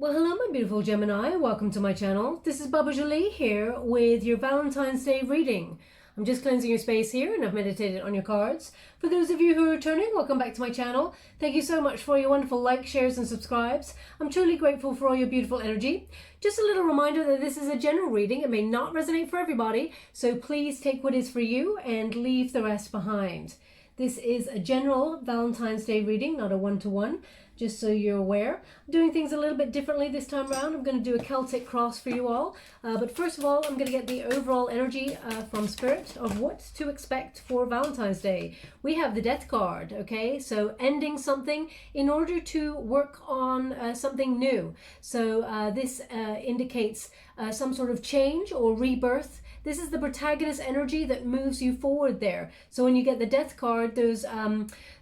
Well, hello my beautiful Gemini, welcome to my channel. This is Baba Jolie here with your Valentine's Day reading. I'm just cleansing your space here and I've meditated on your cards. For those of you who are returning, welcome back to my channel. Thank you so much for your wonderful likes, shares and subscribes. I'm truly grateful for all your beautiful energy. Just a little reminder that this is a general reading. It may not resonate for everybody, so please take what is for you and leave the rest behind. This is a general Valentine's Day reading, not a one-to-one, just so you're aware. I'm doing things a little bit differently this time around. I'm going to do a Celtic cross for you all. But first of all, I'm going to get the overall energy from Spirit of what to expect for Valentine's Day. We have the Death card, okay? So ending something in order to work on something new. So this indicates some sort of change or rebirth. This is the protagonist energy that moves you forward there. So when you get the Death card, there's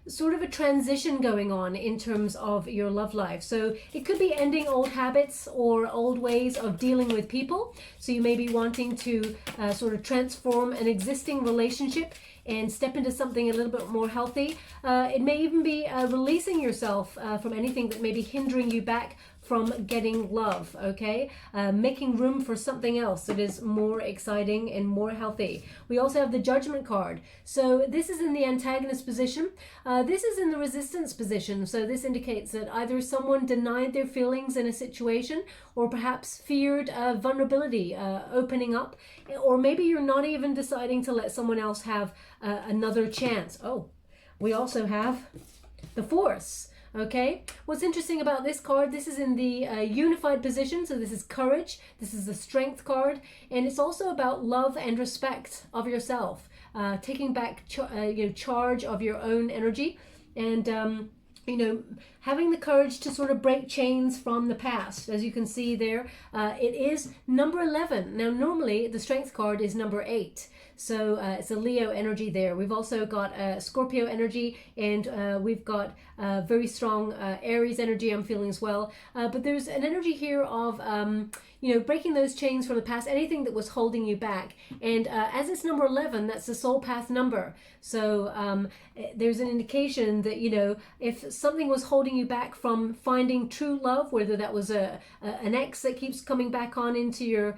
sort of a transition going on in terms of your love life. So it could be ending old habits or old ways of dealing with people. So you may be wanting to sort of transform an existing relationship and step into something a little bit more healthy. It may even be releasing yourself from anything that may be hindering you back from getting love, okay? Making room for something else that is more exciting and more healthy. We also have the Judgment card. So this is in the antagonist position. This is in the resistance position. So this indicates that either someone denied their feelings in a situation or perhaps feared vulnerability opening up, or maybe you're not even deciding to let someone else have another chance. Oh, we also have the Force. Okay, what's interesting about this card, this is in the unified position, so this is courage, this is the Strength card, and it's also about love and respect of yourself, taking back charge of your own energy, and having the courage to sort of break chains from the past. As you can see there, it is number 11. Now normally the Strength card is number 8. So it's a Leo energy there. We've also got Scorpio energy, and we've got very strong Aries energy I'm feeling as well. But there's an energy here of, breaking those chains from the past, anything that was holding you back. And as it's number 11, that's the soul path number. So there's an indication that, if something was holding you back from finding true love, whether that was an ex that keeps coming back on into your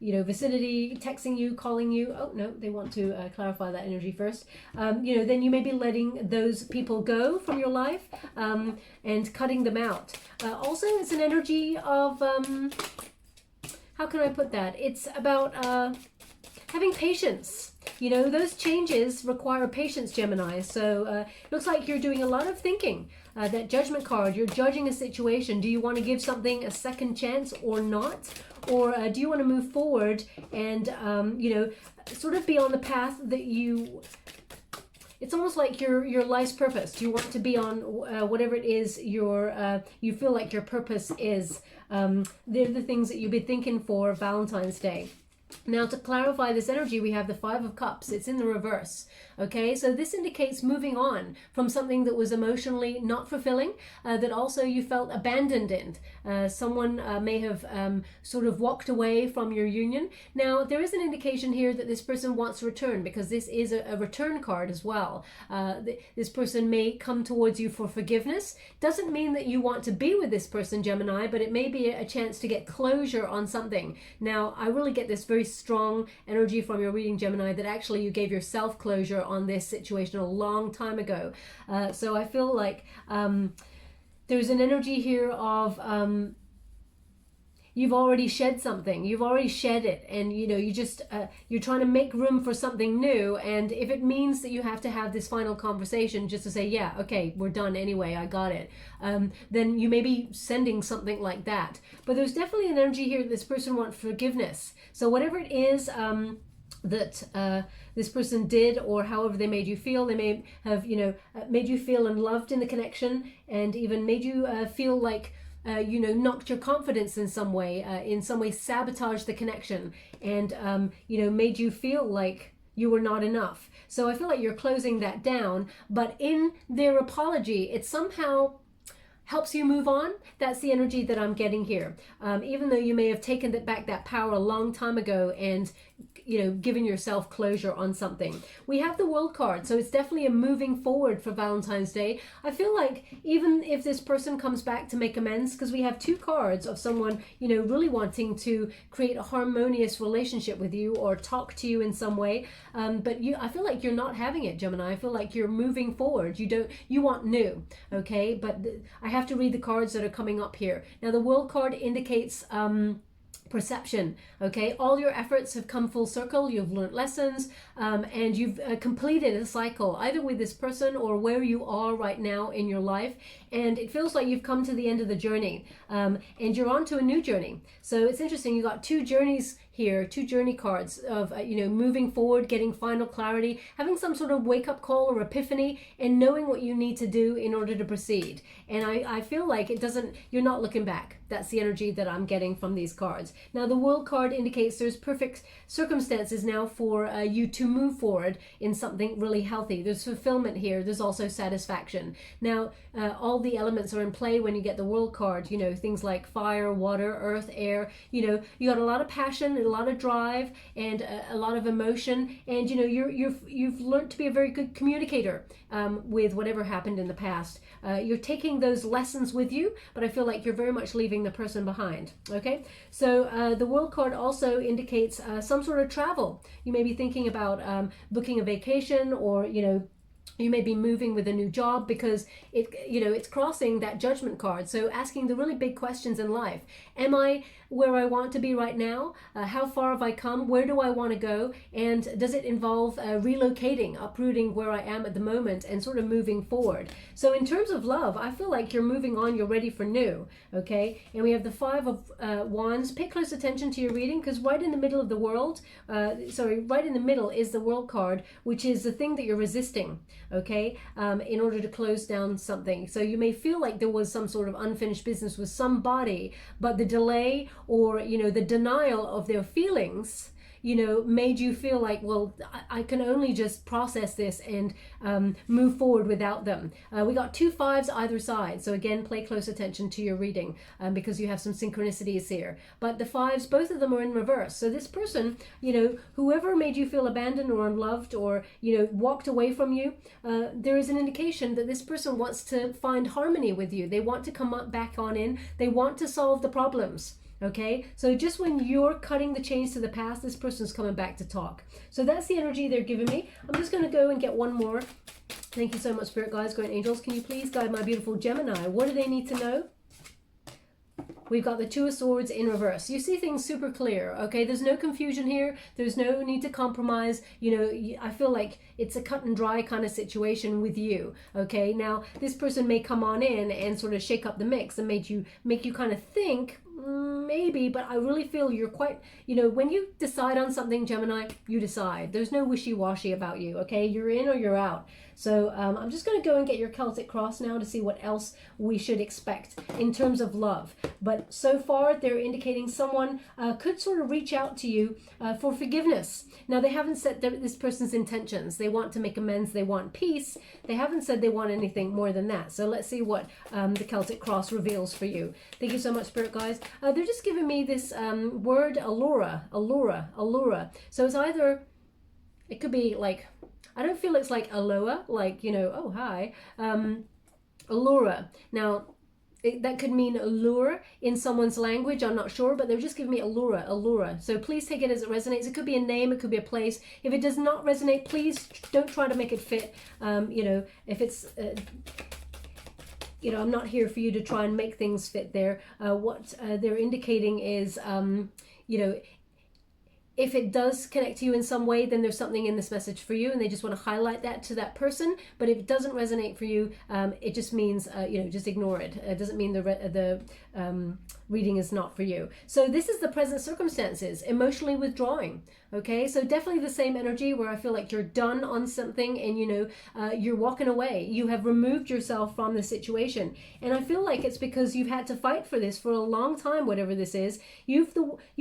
vicinity, texting you, calling you. Oh, no, they want to clarify that energy first. Then you may be letting those people go from your life and cutting them out. Also, it's an energy of, how can I put that? It's about having patience. Those changes require patience, Gemini. So it looks like you're doing a lot of thinking. That Judgment card, you're judging a situation. Do you want to give something a second chance or not? Or do you want to move forward and, sort of be on the path that you... It's almost like your life's purpose. Do you want to be on whatever it is you feel like your purpose is? They're the things that you'll be thinking for Valentine's Day. Now, to clarify this energy, we have the Five of Cups. It's in the reverse. Okay, so this indicates moving on from something that was emotionally not fulfilling, that also you felt abandoned in. Someone may have sort of walked away from your union. Now, there is an indication here that this person wants to return, because this is a return card as well. This person may come towards you for forgiveness. Doesn't mean that you want to be with this person, Gemini, but it may be a chance to get closure on something. Now, I really get this very strong energy from your reading, Gemini, that actually you gave yourself closure on this situation a long time ago. So I feel like there's an energy here of you've already shed something. You've already shed it, and you're trying to make room for something new. And if it means that you have to have this final conversation just to say, yeah, okay, we're done anyway, I got it, then you may be sending something like that. But there's definitely an energy here that this person wants forgiveness. So whatever it is that this person did, or however they made you feel, they may have made you feel unloved in the connection, and even made you feel like knocked your confidence in some way sabotaged the connection, and made you feel like you were not enough. So I feel like you're closing that down, but in their apology, it somehow helps you move on. That's the energy that I'm getting here. Even though you may have taken back that power a long time ago and given yourself closure on something. We have the World card, so it's definitely a moving forward for Valentine's Day. I feel like even if this person comes back to make amends, because we have two cards of someone, really wanting to create a harmonious relationship with you or talk to you in some way, but I feel like you're not having it, Gemini. I feel like you're moving forward. You want new, okay? But I have to read the cards that are coming up here. Now, the World card indicates perception, okay? All your efforts have come full circle. You've learned lessons, and you've completed a cycle, either with this person or where you are right now in your life. And it feels like you've come to the end of the journey, and you're on to a new journey. So it's interesting. You got two journeys here, two journey cards of, moving forward, getting final clarity, having some sort of wake up call or epiphany, and knowing what you need to do in order to proceed. And I feel like you're not looking back. That's the energy that I'm getting from these cards. Now, the World card indicates there's perfect circumstances now for you to move forward in something really healthy. There's fulfillment here. There's also satisfaction. Now, all the elements are in play when you get the World card, things like fire, water, earth, air. You got a lot of passion, a lot of drive, and a lot of emotion. And, you've learned to be a very good communicator with whatever happened in the past. You're taking those lessons with you, but I feel like you're very much leaving the person behind. Okay, so the World card also indicates some sort of travel. You may be thinking about booking a vacation, or you may be moving with a new job, because it's crossing that Judgment card. So asking the really big questions in life. Am I where I want to be right now? How far have I come? Where do I want to go? And does it involve relocating, uprooting where I am at the moment and sort of moving forward? So in terms of love, I feel like you're moving on, you're ready for new, okay? And we have the Five of Wands. Pay close attention to your reading, because right in the middle of the world, right in the middle is the World card, which is the thing that you're resisting, okay, in order to close down something. So you may feel like there was some sort of unfinished business with somebody, but the delay or the denial of their feelings made you feel like, well, I can only just process this and move forward without them. We got two fives either side. So again, pay close attention to your reading, because you have some synchronicities here. But the fives, both of them are in reverse. So this person, whoever made you feel abandoned or unloved or, walked away from you, there is an indication that this person wants to find harmony with you. They want to come up back on in. They want to solve the problems. Okay, so just when you're cutting the chains to the past, this person's coming back to talk. So that's the energy they're giving me. I'm just going to go and get one more. Thank you so much, Spirit Guides, Guardian Angels. Can you please guide my beautiful Gemini? What do they need to know? We've got the Two of Swords in reverse. You see things super clear, okay? There's no confusion here. There's no need to compromise. I feel like it's a cut and dry kind of situation with you, okay? Now, this person may come on in and sort of shake up the mix and make you kind of think, maybe, but I really feel you're quite, when you decide on something, Gemini, you decide. There's no wishy-washy about you, okay? You're in or you're out. So I'm just going to go and get your Celtic cross now to see what else we should expect in terms of love. But so far, they're indicating someone could sort of reach out to you for forgiveness. Now, they haven't said this person's intentions. They want to make amends. They want peace. They haven't said they want anything more than that. So let's see what the Celtic cross reveals for you. Thank you so much, Spirit Guides. They're just giving me this word, allura. So it's either, it could be like, I don't feel it's like aloha, like, oh, hi. Allura. Now, that could mean allure in someone's language. I'm not sure, but they're just giving me allura. So please take it as it resonates. It could be a name, it could be a place. If it does not resonate, please don't try to make it fit. If it's... I'm not here for you to try and make things fit there. What they're indicating is, if it does connect to you in some way, then there's something in this message for you, and they just want to highlight that to that person. But if it doesn't resonate for you, it just means, just ignore it. It doesn't mean the reading is not for you. So this is the present circumstances, emotionally withdrawing. Okay, so definitely the same energy where I feel like you're done on something and, you're walking away. You have removed yourself from the situation. And I feel like it's because you've had to fight for this for a long time, whatever this is. You've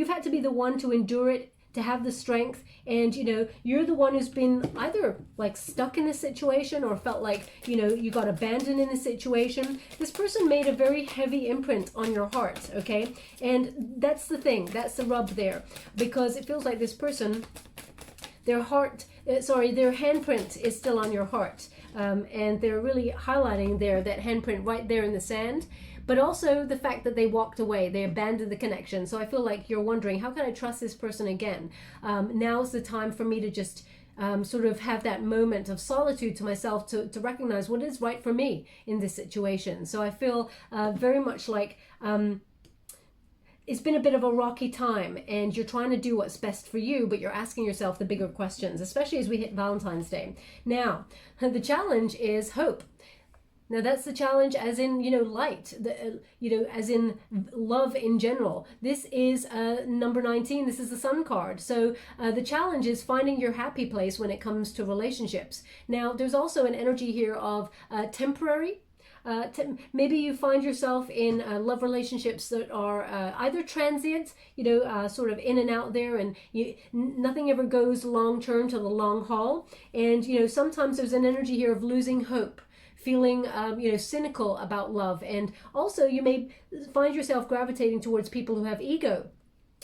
had to be the one to endure it, to have the strength, and you're the one who's been either like stuck in this situation or felt like you got abandoned in this situation. This person made a very heavy imprint on your heart, okay? And that's the thing, that's the rub there, because it feels like this person their handprint is still on your heart. And they're really highlighting there that handprint right there in the sand. But also the fact that they walked away, they abandoned the connection. So I feel like you're wondering, how can I trust this person again? Now's the time for me to just sort of have that moment of solitude to myself to recognize what is right for me in this situation. So I feel very much like it's been a bit of a rocky time, and you're trying to do what's best for you, but you're asking yourself the bigger questions, especially as we hit Valentine's Day. Now, the challenge is hope. Now that's the challenge as in, light, as in love in general. This is number 19. This is the Sun card. So the challenge is finding your happy place when it comes to relationships. Now there's also an energy here of temporary. Maybe you find yourself in love relationships that are either transient, sort of in and out there, and nothing ever goes long term to the long haul. And, sometimes there's an energy here of losing hope, feeling cynical about love. And also you may find yourself gravitating towards people who have ego.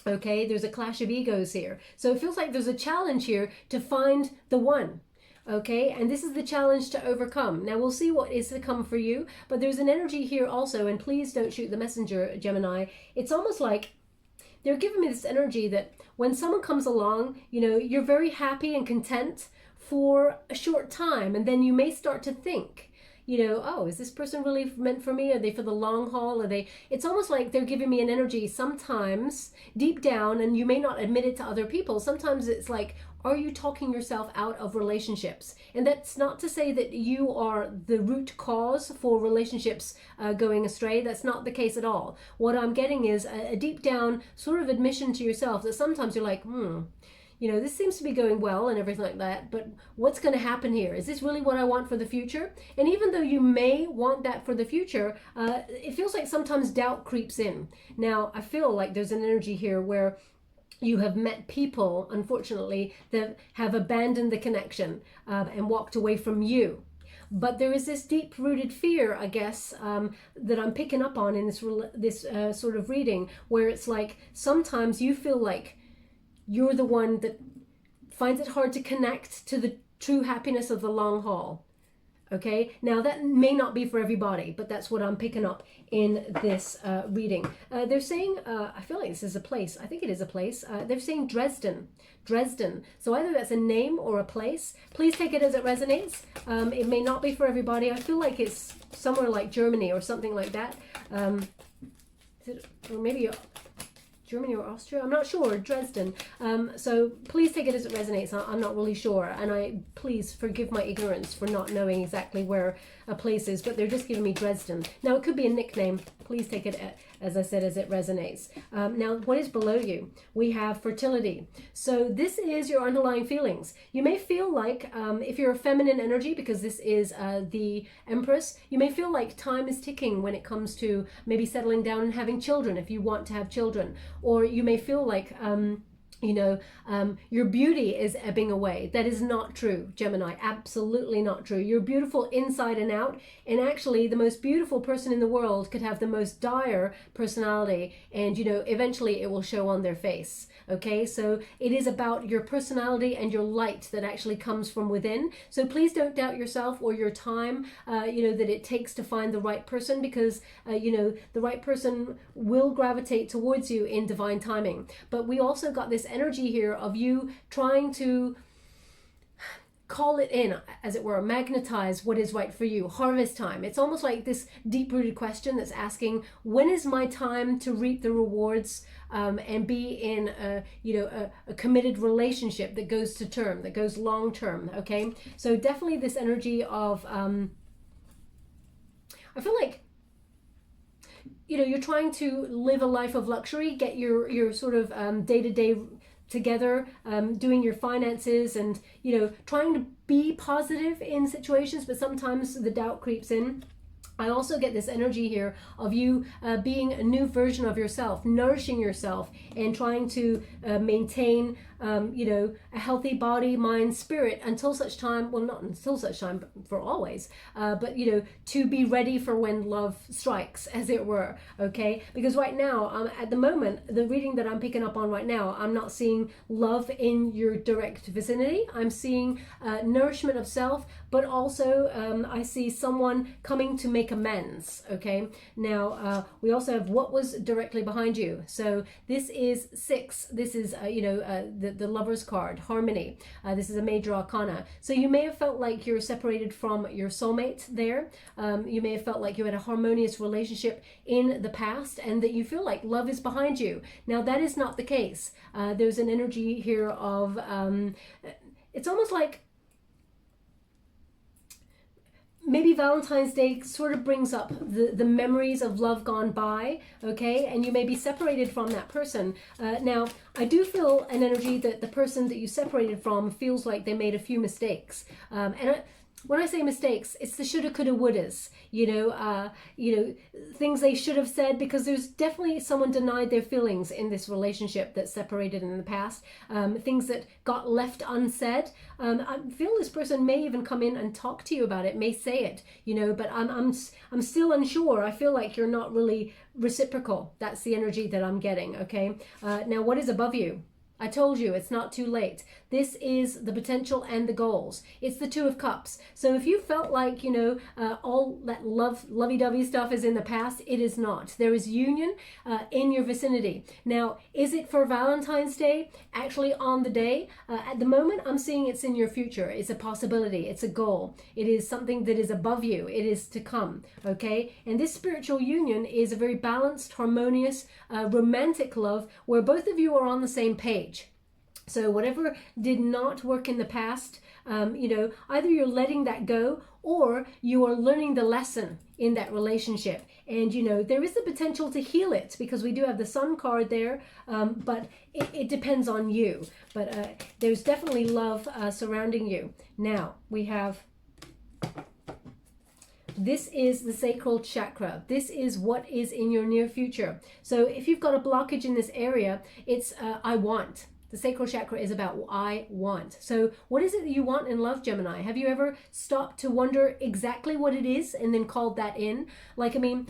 Okay, there's a clash of egos here. So it feels like there's a challenge here to find the one. Okay, and this is the challenge to overcome. Now we'll see what is to come for you, but there's an energy here also, and please don't shoot the messenger, Gemini. It's almost like they're giving me this energy that when someone comes along, you're very happy and content for a short time, and then you may start to think, oh, is this person really meant for me? Are they for the long haul? It's almost like they're giving me an energy sometimes deep down, and you may not admit it to other people. Sometimes it's like, are you talking yourself out of relationships? And that's not to say that you are the root cause for relationships going astray. That's not the case at all. What I'm getting is a deep down sort of admission to yourself that sometimes you're like, this seems to be going well and everything like that, but what's going to happen here? Is this really what I want for the future? And even though you may want that for the future, it feels like sometimes doubt creeps in. Now, I feel like there's an energy here where you have met people, unfortunately, that have abandoned the connection and walked away from you. But there is this deep-rooted fear, I guess, that I'm picking up on in this sort of reading, where it's like sometimes you feel like you're the one that finds it hard to connect to the true happiness of the long haul. Okay, now that may not be for everybody, but that's what I'm picking up in this reading. They're saying, I feel like this is a place. I think it is a place. They're saying Dresden. So either that's a name or a place. Please take it as it resonates. It may not be for everybody. I feel like it's somewhere like Germany or something like that. Or maybe Germany or Austria, I'm not sure, Dresden. So please take it as it resonates. I'm not really sure, and please forgive my ignorance for not knowing exactly where a place is, but they're just giving me Dresden. Now it could be a nickname. Please take it, as I said, as it resonates. Now what is below you? We have fertility. So this is your underlying feelings. You may feel like, if you're a feminine energy, because this is the Empress, you may feel like time is ticking when it comes to maybe settling down and having children if you want to have children. Or you may feel like, your beauty is ebbing away. That is not true, Gemini. Absolutely not true. You're beautiful inside and out. And actually, the most beautiful person in the world could have the most dire personality. And, eventually it will show on their face. Okay, so it is about your personality and your light that actually comes from within. So please don't doubt yourself or your time, that it takes to find the right person, because, the right person will gravitate towards you in divine timing. But we also got this energy here of you trying to call it in, as it were, magnetize what is right for you. Harvest time. It's almost like this deep-rooted question that's asking, when is my time to reap the rewards and be in a committed relationship that goes to term, that goes long term? Okay, so definitely this energy of I feel like you're trying to live a life of luxury, get your sort of day-to-day together, doing your finances, and trying to be positive in situations, but sometimes the doubt creeps in. I also get this energy here of you being a new version of yourself, nourishing yourself, and trying to maintain you know, a healthy body, mind, spirit until such time, well, not until such time, but for always, but, you know, to be ready for when love strikes, as it were, okay? Because right now, at the moment, the reading that I'm picking up on right now, I'm not seeing love in your direct vicinity. I'm seeing nourishment of self, but also I see someone coming to make amends, okay? Now, we also have what was directly behind you. So this is 6. This is, you know, the Lover's card, Harmony. This is a major arcana. So you may have felt like you're separated from your soulmate there. You may have felt like you had a harmonious relationship in the past and that you feel like love is behind you. Now, that is not the case. There's an energy here of, it's almost like maybe Valentine's Day sort of brings up the memories of love gone by, okay? And you may be separated from that person. Now, I do feel an energy that the person that you separated from feels like they made a few mistakes. When I say mistakes, it's the shoulda, coulda, wouldas, you know, things they should have said, because there's definitely someone denied their feelings in this relationship that separated in the past, things that got left unsaid. I feel this person may even come in and talk to you about it, may say it, you know, but I'm still unsure. I feel like you're not really reciprocal. That's the energy that I'm getting, okay? Now, what is above you? I told you, it's not too late. This is the potential and the goals. It's the Two of Cups. So if you felt like, you know, all that lovey-dovey stuff is in the past, it is not. There is union in your vicinity. Now, is it for Valentine's Day? Actually, on the day, at the moment, I'm seeing it's in your future. It's a possibility. It's a goal. It is something that is above you. It is to come, okay? And this spiritual union is a very balanced, harmonious, romantic love where both of you are on the same page. So whatever did not work in the past, you know, either you're letting that go or you are learning the lesson in that relationship. And, you know, there is the potential to heal it because we do have the Sun card there, but it depends on you. But there's definitely love surrounding you. Now, we have... This is the sacral chakra. This is what is in your near future. So if you've got a blockage in this area, it's I want. The sacral chakra is about I want. So what is it that you want in love, Gemini? Have you ever stopped to wonder exactly what it is and then called that in? Like, I mean,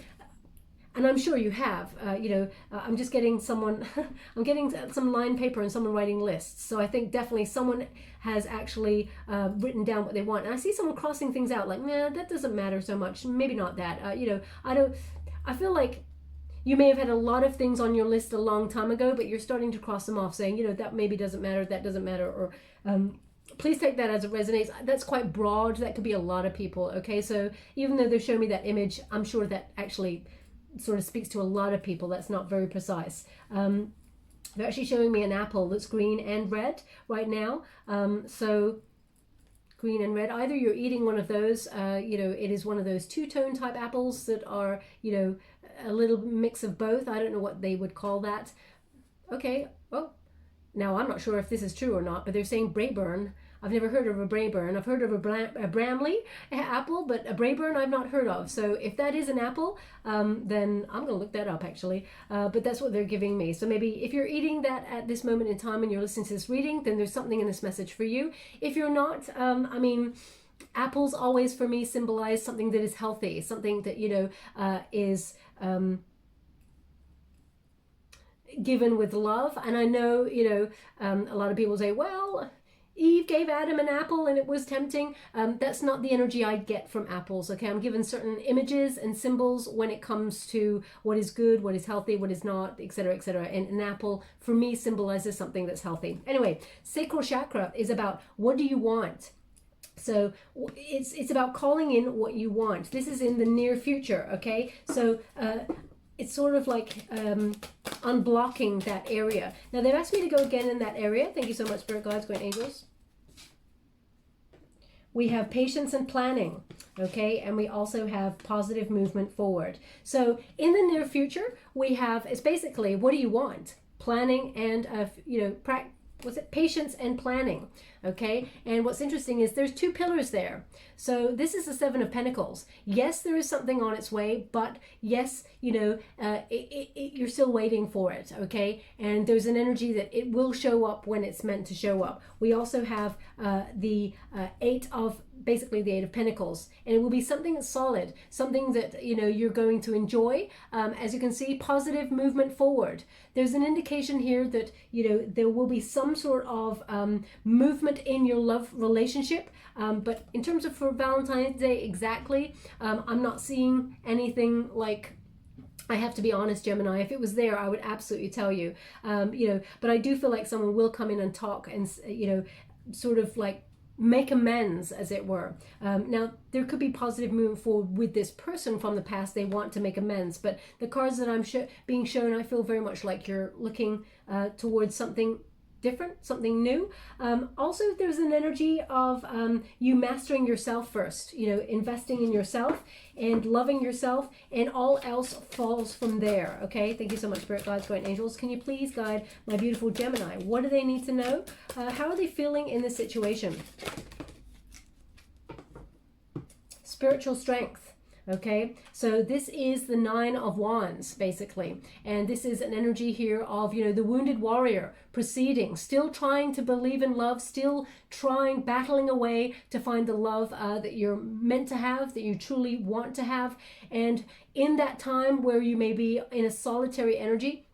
and I'm sure you have, you know, I'm just getting someone, I'm getting some line paper and someone writing lists. So I think definitely someone has actually written down what they want. And I see someone crossing things out like, nah, that doesn't matter so much. Maybe not that. You know, I feel like you may have had a lot of things on your list a long time ago, but you're starting to cross them off saying, you know, that maybe doesn't matter, that doesn't matter, or please take that as it resonates. That's quite broad. That could be a lot of people, okay? So even though they're showing me that image, I'm sure that actually sort of speaks to a lot of people. That's not very precise. They're actually showing me an apple that's green and red right now. So green and red, either you're eating one of those, you know, it is one of those two-tone type apples that are, you know, a little mix of both. I don't know what they would call that. Okay, well, now I'm not sure if this is true or not, but they're saying Braeburn. I've never heard of a Braeburn. I've heard of a Bramley apple, but a Braeburn I've not heard of. So if that is an apple, then I'm going to look that up actually. But that's what they're giving me. So maybe if you're eating that at this moment in time and you're listening to this reading, then there's something in this message for you. If you're not, I mean, apples always for me symbolize something that is healthy, something that, you know, is given with love. And I know, you know, a lot of people say, well, Eve gave Adam an apple and it was tempting. That's not the energy I get from apples, okay? I'm given certain images and symbols when it comes to what is good, what is healthy, what is not, etc., etc. And an apple, for me, symbolizes something that's healthy. Anyway, sacral chakra is about what do you want? So it's about calling in what you want. This is in the near future, okay? So it's sort of like unblocking that area. Now, they've asked me to go again in that area. Thank you so much, Spirit Guides, Great Angels. We have patience and planning, okay? And we also have positive movement forward. So in the near future, we have, it's basically, what do you want? Planning and, you know, patience and planning. Okay, and what's interesting is there's two pillars there. So this is the Seven of Pentacles. Yes, there is something on its way, but yes, you know, you're still waiting for it. Okay, and there's an energy that it will show up when it's meant to show up. We also have the basically the Eight of Pentacles, and it will be something that's solid, something that, you know, you're going to enjoy. As you can see, positive movement forward. There's an indication here that, you know, there will be some sort of movement in your love relationship, but in terms of for Valentine's Day exactly, I'm not seeing anything like, I have to be honest, Gemini, if it was there, I would absolutely tell you, you know, but I do feel like someone will come in and talk and, you know, sort of like make amends, as it were. Now, there could be positive movement forward with this person from the past. They want to make amends, but the cards that I'm being shown, I feel very much like you're looking towards something different, something new. Also, there's an energy of you mastering yourself first, you know, investing in yourself and loving yourself, and all else falls from there. Okay, thank you so much, Spirit Guides, Guardian Angels. Can you please guide my beautiful Gemini? What do they need to know? How are they feeling in this situation? Spiritual strength. Okay, so this is the Nine of Wands, basically. And this is an energy here of, you know, the wounded warrior proceeding, still trying to believe in love, still trying, battling away to find the love that you're meant to have, that you truly want to have. And in that time where you may be in a solitary energy,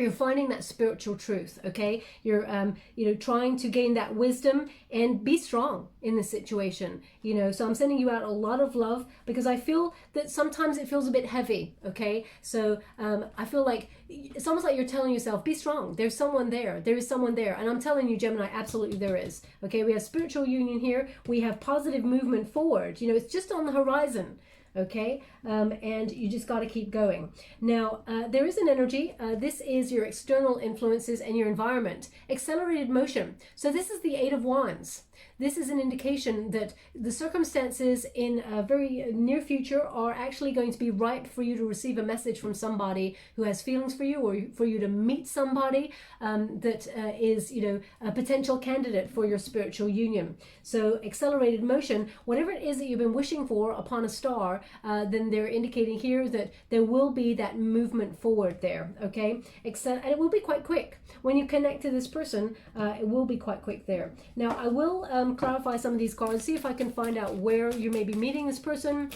you're finding that spiritual truth. Okay, you're you know, trying to gain that wisdom and be strong in the situation, you know. So I'm sending you out a lot of love, because I feel that sometimes it feels a bit heavy. Okay, so I feel like it's almost like you're telling yourself, be strong, there's someone there, there is someone there. And I'm telling you, Gemini, absolutely there is. Okay, we have spiritual union here, we have positive movement forward, you know, it's just on the horizon. Okay, and you just got to keep going. Now, there is an energy. This is your external influences and your environment. Accelerated motion. So this is the Eight of Wands. This is an indication that the circumstances in a very near future are actually going to be ripe for you to receive a message from somebody who has feelings for you, or for you to meet somebody that is, you know, a potential candidate for your spiritual union. So accelerated motion, whatever it is that you've been wishing for upon a star, then they're indicating here that there will be that movement forward there. Okay, and it will be quite quick. When you connect to this person, it will be quite quick there. Now, I will clarify some of these cards, see if I can find out where you may be meeting this person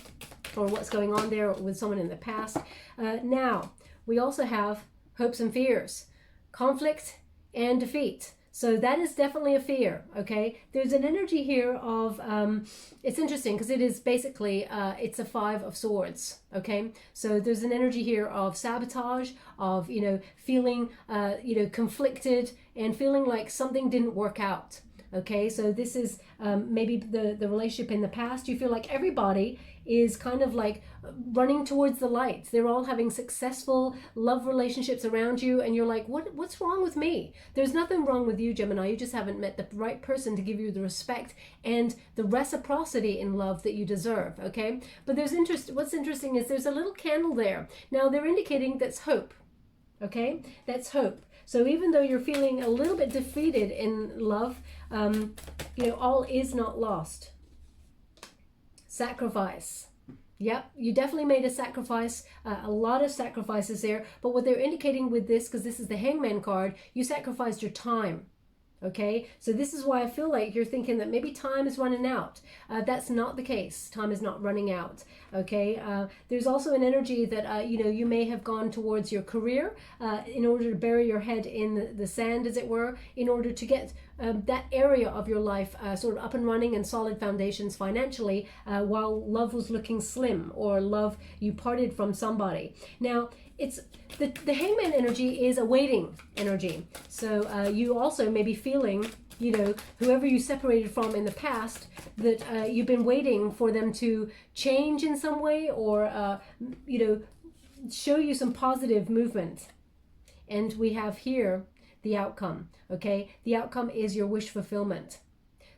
or what's going on there with someone in the past. Now, we also have hopes and fears, conflict and defeat. So that is definitely a fear. Okay, there's an energy here of it's interesting because it is basically it's a Five of Swords. Okay, so there's an energy here of sabotage, of, you know, feeling you know, conflicted and feeling like something didn't work out. Okay, so this is maybe the relationship in the past. You feel like everybody is kind of like running towards the light. They're all having successful love relationships around you, and you're like, what's wrong with me? There's nothing wrong with you, Gemini. You just haven't met the right person to give you the respect and the reciprocity in love that you deserve. Okay, but there's what's interesting is there's a little candle there. Now, they're indicating that's hope. Okay, that's hope. So even though you're feeling a little bit defeated in love, you know, all is not lost. Sacrifice. Yep, you definitely made a sacrifice, a lot of sacrifices there. But what they're indicating with this, because this is the Hangman card, you sacrificed your time. Okay, so this is why I feel like you're thinking that maybe time is running out. That's not the case. Time is not running out. Okay, there's also an energy that you know, you may have gone towards your career in order to bury your head in the sand, as it were, in order to get that area of your life sort of up and running and solid foundations financially, while love was looking slim, or love, you parted from somebody. Now, it's the Hangman energy is a waiting energy. So you also may be feeling, you know, whoever you separated from in the past, that you've been waiting for them to change in some way, or you know, show you some positive movement. And we have here the outcome. Okay, the outcome is your wish fulfillment.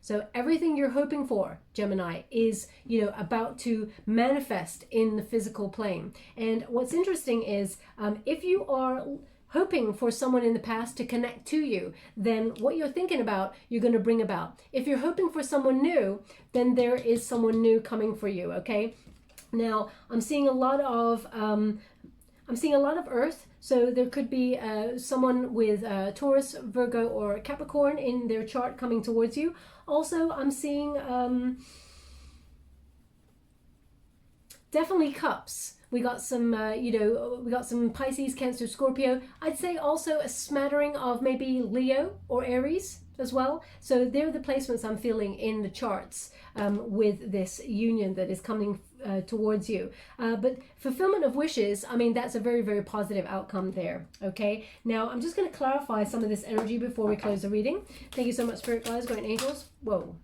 So everything you're hoping for, Gemini, is, you know, about to manifest in the physical plane. And what's interesting is if you are hoping for someone in the past to connect to you, then what you're thinking about, you're going to bring about. If you're hoping for someone new, then there is someone new coming for you, okay? Now, I'm seeing a lot of Earth, so there could be someone with Taurus, Virgo, or Capricorn in their chart coming towards you. Also, I'm seeing definitely cups. We got some, we got some Pisces, Cancer, Scorpio. I'd say also a smattering of maybe Leo or Aries as well. So they're the placements I'm feeling in the charts with this union that is coming towards you. But fulfillment of wishes, I mean, that's a very, very positive outcome there. Okay, now I'm just going to clarify some of this energy before we close the reading. Thank you so much, Spirit Guides, Guardian Angels. Whoa.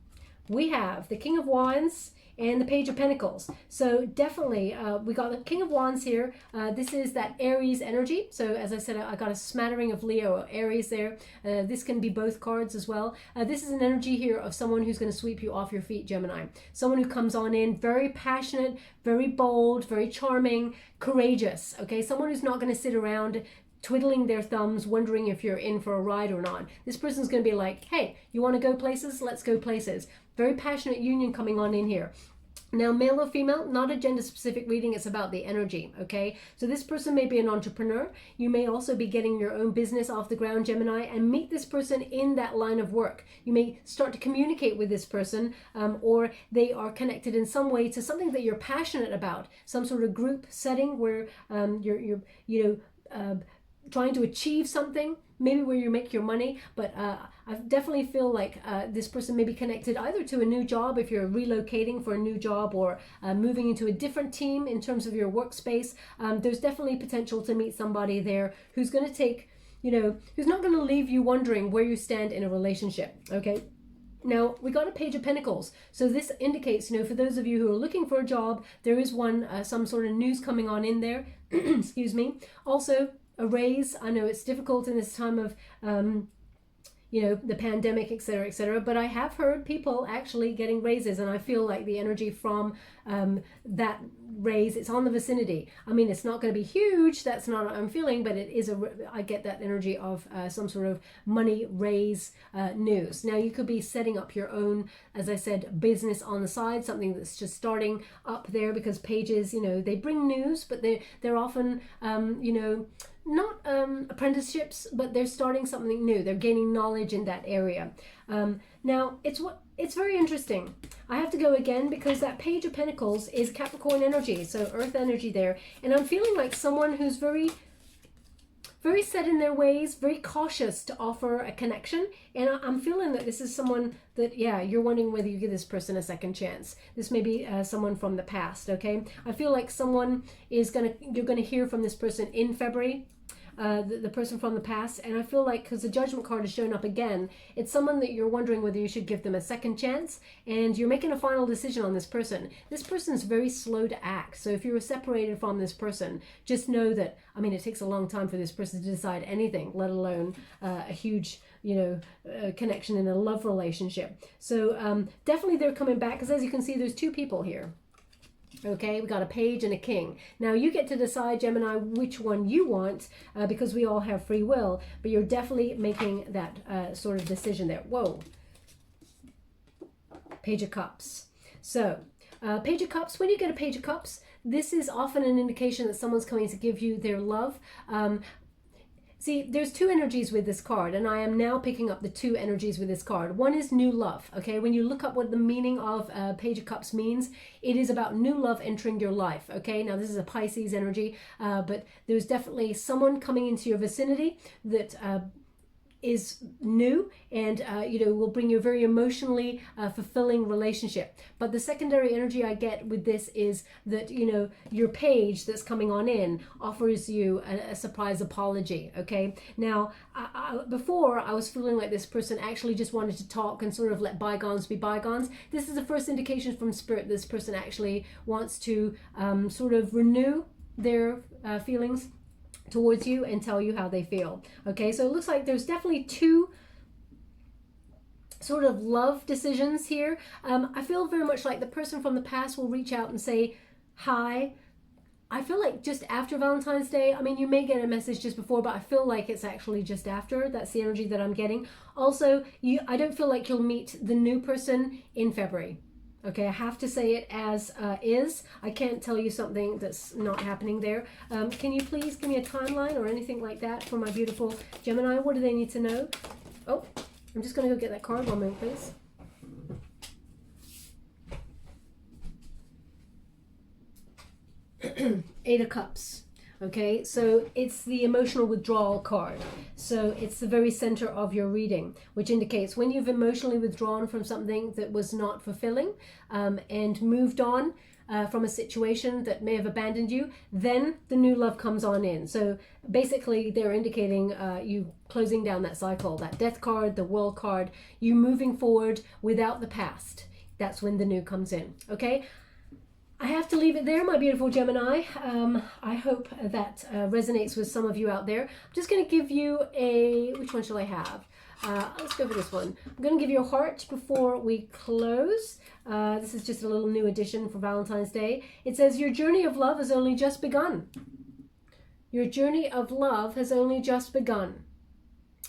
We have the King of Wands and the Page of Pentacles. So definitely we got the King of Wands here. This is that Aries energy. So as I said, I got a smattering of Leo or Aries there. This can be both cards as well. This is an energy here of someone who's going to sweep you off your feet, Gemini. Someone who comes on in very passionate, very bold, very charming, courageous. Okay, someone who's not going to sit around twiddling their thumbs, wondering if you're in for a ride or not. This person's going to be like, hey, you want to go places? Let's go places. Very passionate union coming on in here. Now, male or female, not a gender specific reading, it's about the energy, okay? So this person may be an entrepreneur. You may also be getting your own business off the ground, Gemini, and meet this person in that line of work. You may start to communicate with this person, or they are connected in some way to something that you're passionate about, some sort of group setting where you're trying to achieve something, maybe where you make your money, but I definitely feel like this person may be connected either to a new job if you're relocating for a new job, or moving into a different team in terms of your workspace. There's definitely potential to meet somebody there who's going to take, who's not going to leave you wondering where you stand in a relationship, okay? Now, we got a Page of Pentacles. So this indicates, for those of you who are looking for a job, there is some sort of news coming on in there. Excuse me. Also, a raise. I know it's difficult in this time of, the pandemic, etc., but I have heard people actually getting raises, and I feel like the energy from that raise, it's on the vicinity. I mean, it's not going to be huge, that's not what I'm feeling, but it is I get that energy of some sort of money raise news. Now, you could be setting up your own, as I said, business on the side, something that's just starting up there, because pages, they bring news, but they're often, not apprenticeships, but they're starting something new. They're gaining knowledge in that area. Now, it's very interesting. I have to go again because that Page of Pentacles is Capricorn energy, so Earth energy there. And I'm feeling like someone who's very, very set in their ways, very cautious to offer a connection. And I'm feeling that this is someone that, you're wondering whether you give this person a second chance. This may be someone from the past, okay? I feel like someone you're going to hear from this person in February. The person from the past, and I feel like, because the Judgment card is showing up again, it's someone that you're wondering whether you should give them a second chance, and you're making a final decision on this person. This person's very slow to act, so if you were separated from this person, just know that, it takes a long time for this person to decide anything, let alone a huge connection in a love relationship. So definitely they're coming back, because as you can see, there's two people here. Okay, we got a Page and a King. Now you get to decide, Gemini, which one you want, because we all have free will, but you're definitely making that sort of decision there. Whoa. Page of Cups. So, Page of Cups, when you get a Page of Cups, this is often an indication that someone's coming to give you their love. See, there's two energies with this card, and I am now picking up the two energies with this card. One is new love, okay? When you look up what the meaning of Page of Cups means, it is about new love entering your life, okay? Now, this is a Pisces energy, but there's definitely someone coming into your vicinity that is new and will bring you a very emotionally fulfilling relationship. But the secondary energy I get with this is that your page that's coming on in offers you a surprise apology. Okay, now before I was feeling like this person actually just wanted to talk and sort of let bygones be bygones. This is the first indication from Spirit this person actually wants to sort of renew their feelings towards you and tell you how they feel. Okay, so it looks like there's definitely two sort of love decisions here. I feel very much like the person from the past will reach out and say hi, I feel like just after Valentine's Day. I mean, you may get a message just before, but I feel like it's actually just after. That's the energy that I'm getting. Also, I don't feel like you'll meet the new person in February. Okay, I have to say it as is. I can't tell you something that's not happening there. Can you please give me a timeline or anything like that for my beautiful Gemini? What do they need to know? Oh, I'm just going to go get that card. 1 minute, please. Eight of Cups. Okay, so it's the emotional withdrawal card. So it's the very center of your reading, which indicates when you've emotionally withdrawn from something that was not fulfilling, and moved on from a situation that may have abandoned you, then the new love comes on in. So basically they're indicating you closing down that cycle, that Death card, the World card, you moving forward without the past. That's when the new comes in. Okay, I have to leave it there, my beautiful Gemini. I hope that resonates with some of you out there. I'm just going to give you a, which one shall I have? Let's go for this one. I'm going to give you a heart before we close. This is just a little new addition for Valentine's Day. It says, your journey of love has only just begun. Your journey of love has only just begun.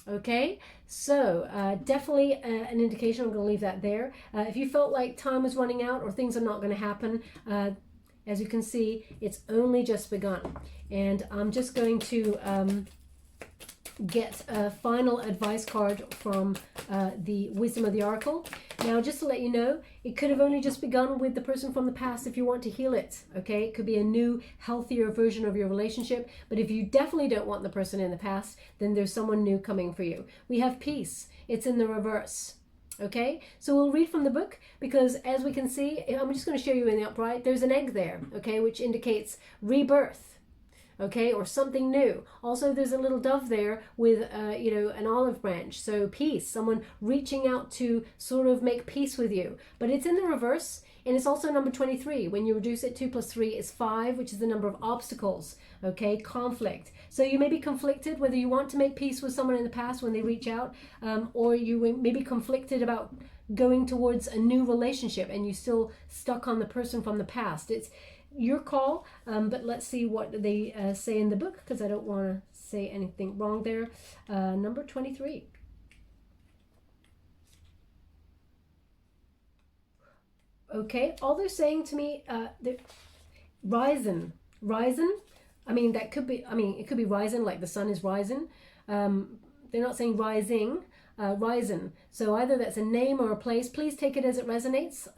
Okay, so definitely an indication. I'm going to leave that there. If you felt like time was running out or things are not going to happen, as you can see, it's only just begun. And I'm just going to get a final advice card from the Wisdom of the Oracle. Now, just to let you know, it could have only just begun with the person from the past if you want to heal it, okay? It could be a new, healthier version of your relationship, but if you definitely don't want the person in the past, then there's someone new coming for you. We have peace. It's in the reverse, okay? So we'll read from the book because, as we can see, I'm just going to show you in the upright, there's an egg there, okay, which indicates rebirth. Okay, or something new. Also, there's a little dove there with, an olive branch. So peace, someone reaching out to sort of make peace with you. But it's in the reverse, and it's also number 23. When you reduce it, 2 plus 3 is 5, which is the number of obstacles. Okay, conflict. So you may be conflicted whether you want to make peace with someone in the past when they reach out, or you may be conflicted about going towards a new relationship and you still stuck on the person from the past. It's your call, but let's see what they say in the book, because I don't want to say anything wrong there. Number 23. Okay, all they're saying to me, rising. I mean, that could be, it could be rising, like the sun is rising. They're not saying rising, rising. So either that's a name or a place. Please take it as it resonates.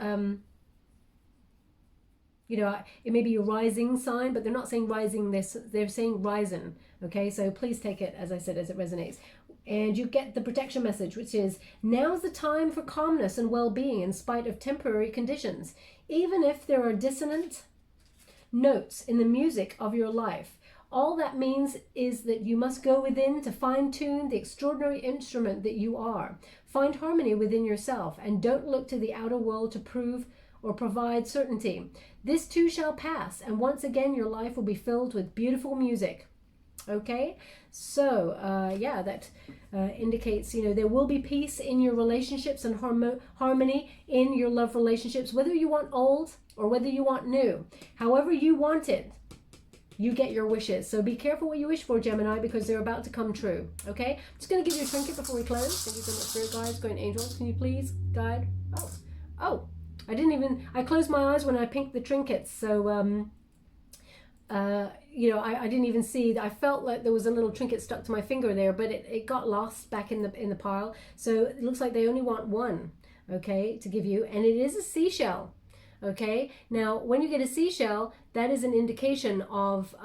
It may be a rising sign, but they're not saying rising this, they're saying rising. Okay, so please take it, as I said, as it resonates. And you get the protection message, which is, now's the time for calmness and well-being in spite of temporary conditions. Even if there are dissonant notes in the music of your life, all that means is that you must go within to fine-tune the extraordinary instrument that you are. Find harmony within yourself and don't look to the outer world to prove or provide certainty. This too shall pass, and once again your life will be filled with beautiful music. Okay, so that indicates, there will be peace in your relationships and harmony in your love relationships, whether you want old or whether you want new. However you want it, you get your wishes. So be careful what you wish for, Gemini, because they're about to come true. Okay, I'm just going to give you a trinket before we close. Thank you so much, Spirit Guides, Guardian Angels. Can you please guide? Oh. I closed my eyes when I pinked the trinkets, so, I didn't even see. I felt like there was a little trinket stuck to my finger there, but it got lost back in the pile. So it looks like they only want one, okay, to give you, and it is a seashell, okay? Now, when you get a seashell, that is an indication of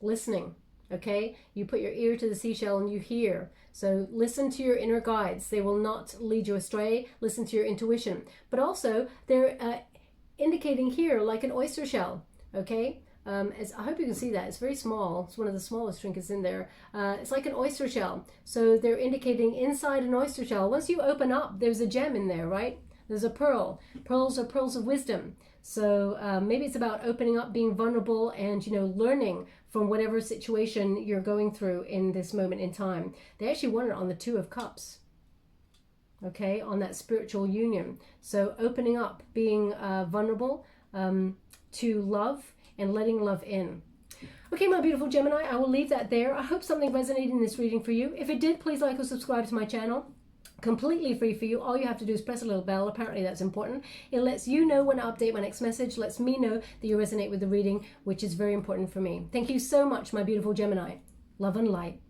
listening, okay? You put your ear to the seashell and you hear. So listen to your inner guides. They will not lead you astray. Listen to your intuition. But also, they're indicating here like an oyster shell, okay? I hope you can see that. It's very small. It's one of the smallest trinkets in there. It's like an oyster shell. So they're indicating inside an oyster shell. Once you open up, there's a gem in there, right? There's a pearl. Pearls are pearls of wisdom. So maybe it's about opening up, being vulnerable, and learning from whatever situation you're going through in this moment in time. They actually want it on the 2 of Cups, okay, on that spiritual union. So opening up, being vulnerable to love, and letting love in. Okay, my beautiful Gemini, I will leave that there. I hope something resonated in this reading for you. If it did, please like or subscribe to my channel. Completely free for you. All you have to do is press a little bell. Apparently that's important. It lets you know when I update my next message, lets me know that you resonate with the reading, which is very important for me. Thank you so much, my beautiful Gemini. Love and light.